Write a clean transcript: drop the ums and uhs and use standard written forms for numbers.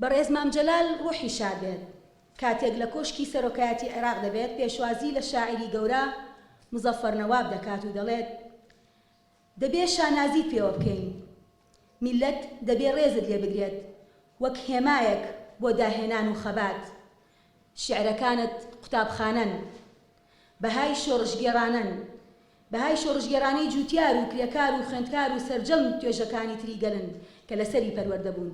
بەڕێز مام جەلال ڕوحی شاد بێت کاتێک لە کۆشکی سەرۆکایەتی عێراق دەبێت پێشوازی لە شاعری گەورە مزەفەر نەواب دەکات و دەڵێت دەبێ شانازی پێوە بکەین میلەت دەبێ ڕێزت لێ بگرێت وەک هێمایەک بۆ داهێنان و خەبات شیعرەکانت قوتابخانەن بەهای شۆڕژگێڕانن بەهای شۆڕژگێڕانەی جوتیار و کرێکار و خوێندکار و سەرجەم توێژەکانی تری گەلن کە لەسەری پەروەردەبوون